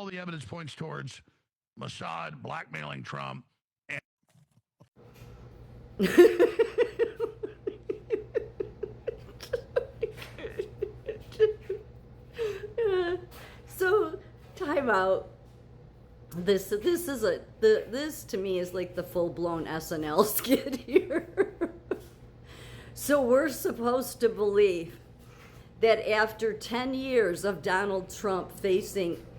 the evidence points towards Mossad blackmailing Trump. And So, time out. This to me is like the full-blown SNL skit here. So we're supposed to believe that after 10 years of Donald Trump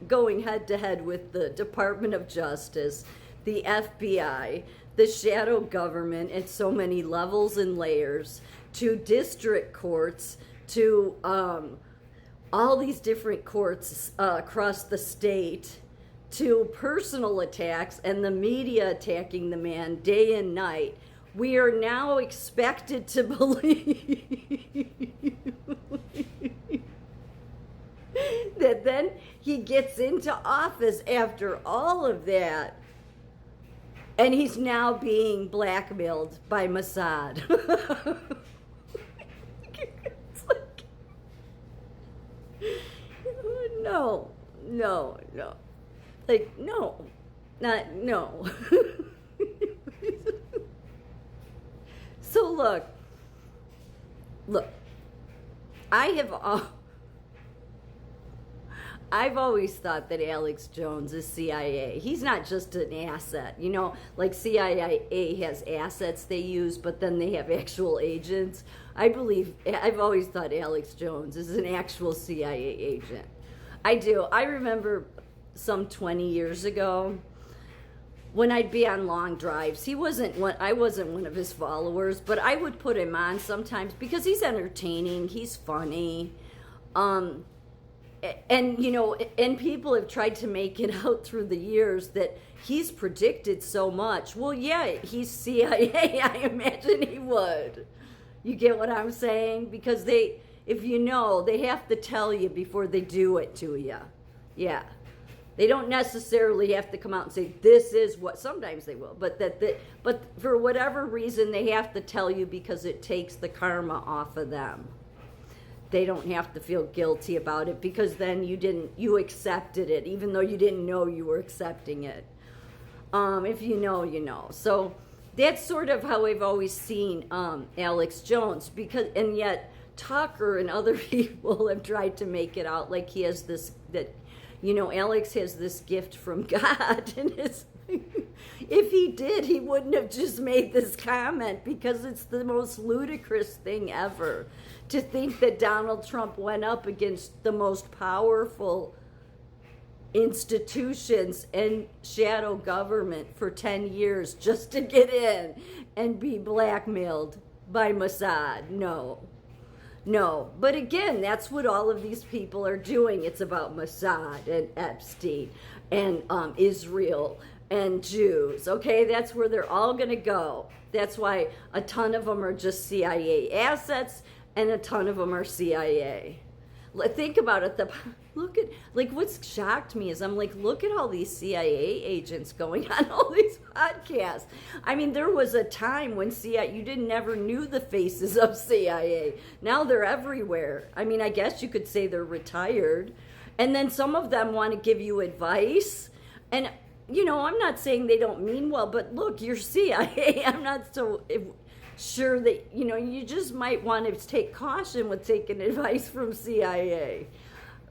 going head to head with the Department of Justice, the FBI, the shadow government at so many levels and layers, to district courts, to all these different courts across the state, to personal attacks and the media attacking the man day and night, we are now expected to believe that then he gets into office after all of that, and he's now being blackmailed by Mossad. It's like, no. Like, no. Not, no. So look, I've always thought that Alex Jones is CIA. He's not just an asset, like CIA has assets they use, but then they have actual agents. I've always thought Alex Jones is an actual CIA agent. I do. I remember some 20 years ago, when I'd be on long drives, I wasn't one of his followers, but I would put him on sometimes because he's entertaining, he's funny, and people have tried to make it out through the years that he's predicted so much. Well, yeah, he's CIA. I imagine he would. You get what I'm saying? Because they have to tell you before they do it to you. Yeah. They don't necessarily have to come out and say, this is what, sometimes they will, but but for whatever reason, they have to tell you because it takes the karma off of them. They don't have to feel guilty about it because then you accepted it, even though you didn't know you were accepting it. If you know, you know. So that's sort of how I've always seen Alex Jones, and yet Tucker and other people have tried to make it out like he has this, Alex has this gift from God, and if he did, he wouldn't have just made this comment, because it's the most ludicrous thing ever to think that Donald Trump went up against the most powerful institutions and shadow government for 10 years just to get in and be blackmailed by Mossad. No, but again, that's what all of these people are doing. It's about Mossad and Epstein and Israel and Jews, okay? That's where they're all going to go. That's why a ton of them are just CIA assets and a ton of them are CIA. Think about it. What's shocked me is I'm like, look at all these CIA agents going on all these podcasts. I mean, there was a time when you never knew the faces of CIA. Now they're everywhere. I mean, I guess you could say they're retired. And then some of them want to give you advice. And, I'm not saying they don't mean well, but look, you're CIA. I'm not so sure that, you just might want to take caution with taking advice from CIA,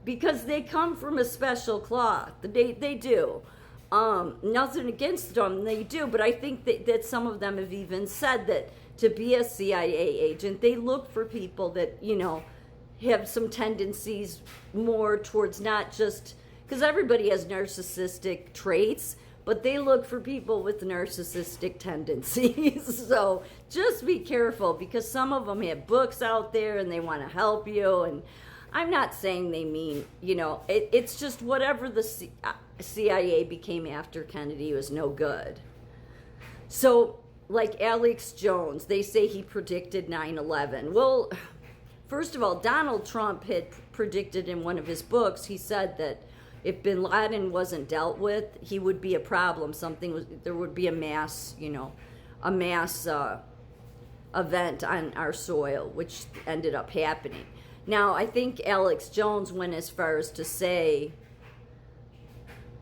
because they come from a special cloth. They do. Nothing against them, they do, but I think that some of them have even said that to be a CIA agent, they look for people that, have some tendencies more towards not just, because everybody has narcissistic traits, but they look for people with narcissistic tendencies. So just be careful, because some of them have books out there and they want to help you. And I'm not saying they mean, it's just whatever the CIA became after Kennedy was no good. So like Alex Jones, they say he predicted 9/11. Well, first of all, Donald Trump had predicted in one of his books, he said that if bin Laden wasn't dealt with, he would be a problem. There would be a mass event on our soil, which ended up happening. Now, I think Alex Jones went as far as to say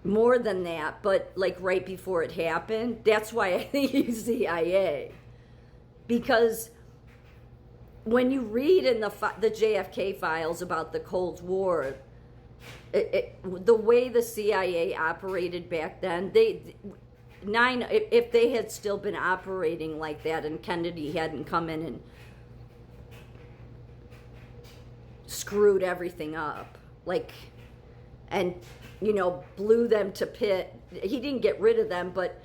more than that, but like right before it happened. That's why I think he's CIA. Because when you read in the JFK files about the Cold War, the way the CIA operated back then, if they had still been operating like that and Kennedy hadn't come in and screwed everything up, and blew them to pit. He didn't get rid of them, but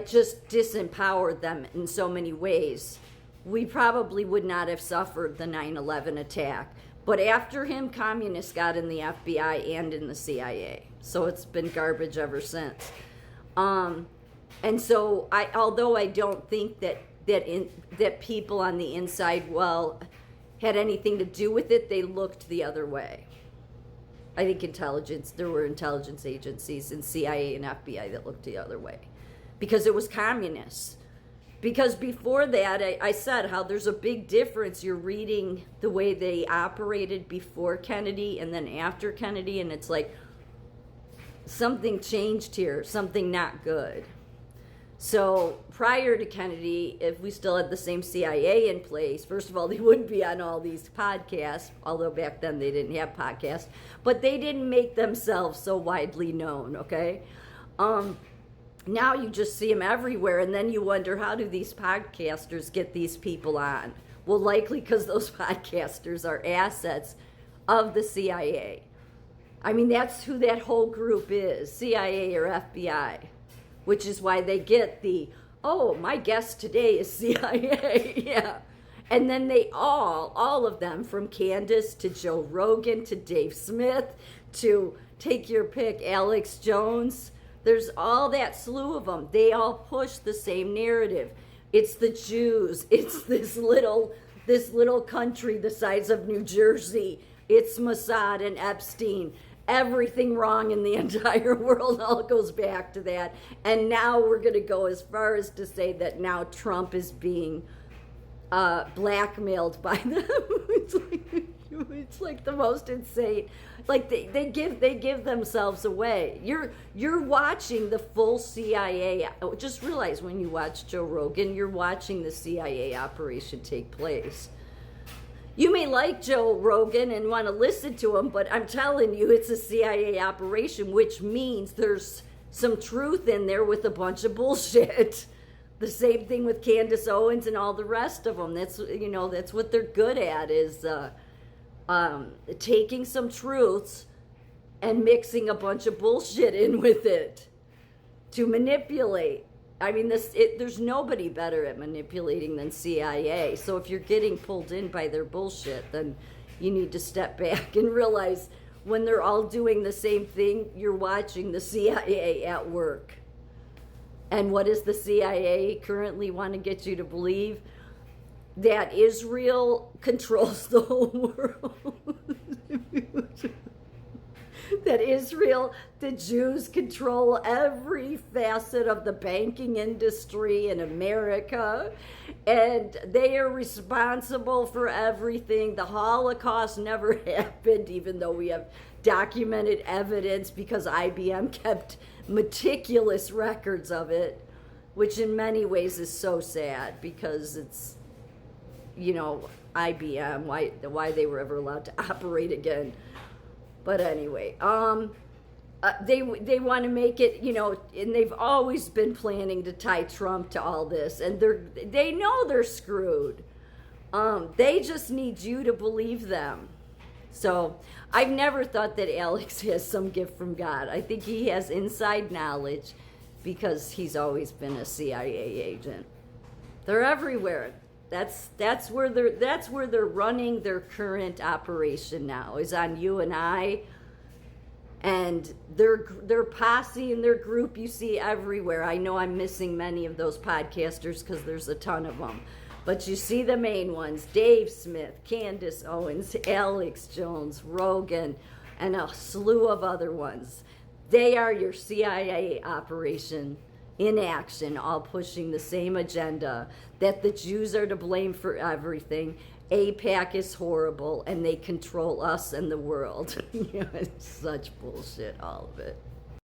just disempowered them in so many ways. We probably would not have suffered the 9/11 attack. But after him, communists got in the FBI and in the CIA. So it's been garbage ever since. And so although I don't think that people on the inside, had anything to do with it, they looked the other way. I think there were intelligence agencies in CIA and FBI that looked the other way because it was communists. Because before that, I said how there's a big difference. You're reading the way they operated before Kennedy and then after Kennedy, and it's like something changed here, something not good. So prior to Kennedy, if we still had the same CIA in place, first of all, they wouldn't be on all these podcasts, although back then they didn't have podcasts, but they didn't make themselves so widely known, okay? Now you just see them everywhere, and then you wonder, how do these podcasters get these people on? Well, likely because those podcasters are assets of the CIA. I mean, that's who that whole group is, CIA or FBI, which is why they get my guest today is CIA, yeah. And then they all of them, from Candace to Joe Rogan to Dave Smith to, take your pick, Alex Jones. There's all that slew of them. They all push the same narrative. It's the Jews. It's this little country the size of New Jersey. It's Mossad and Epstein. Everything wrong in the entire world all goes back to that. And now we're going to go as far as to say that now Trump is being blackmailed by them. It's like the most insane. Like they give themselves away. You're watching the full CIA. Just realize when you watch Joe Rogan, you're watching the CIA operation take place. You may like Joe Rogan and want to listen to him, but I'm telling you, it's a CIA operation, which means there's some truth in there with a bunch of bullshit. The same thing with Candace Owens and all the rest of them. That's what they're good at, is taking some truths and mixing a bunch of bullshit in with it to manipulate. I mean, there's nobody better at manipulating than CIA. So if you're getting pulled in by their bullshit, then you need to step back and realize when they're all doing the same thing, you're watching the CIA at work. And what does the CIA currently want to get you to believe? That Israel controls the whole world. That Israel, the Jews, control every facet of the banking industry in America, and they are responsible for everything. The Holocaust never happened, even though we have documented evidence, because IBM kept meticulous records of it, which in many ways is so sad, because it's, IBM, why they were ever allowed to operate again. But anyway, they want to make it, and they've always been planning to tie Trump to all this, and they know they're screwed. They just need you to believe them. So I've never thought that Alex has some gift from God. I think he has inside knowledge because he's always been a CIA agent. They're everywhere. That's where they're running their current operation now, is on you and I, and their posse and their group you see everywhere. I know I'm missing many of those podcasters because there's a ton of them, but you see the main ones: Dave Smith, Candace Owens, Alex Jones, Rogan, and a slew of other ones. They are your CIA operation in action, all pushing the same agenda, that the Jews are to blame for everything. AIPAC is horrible, and they control us and the world. It's such bullshit, all of it.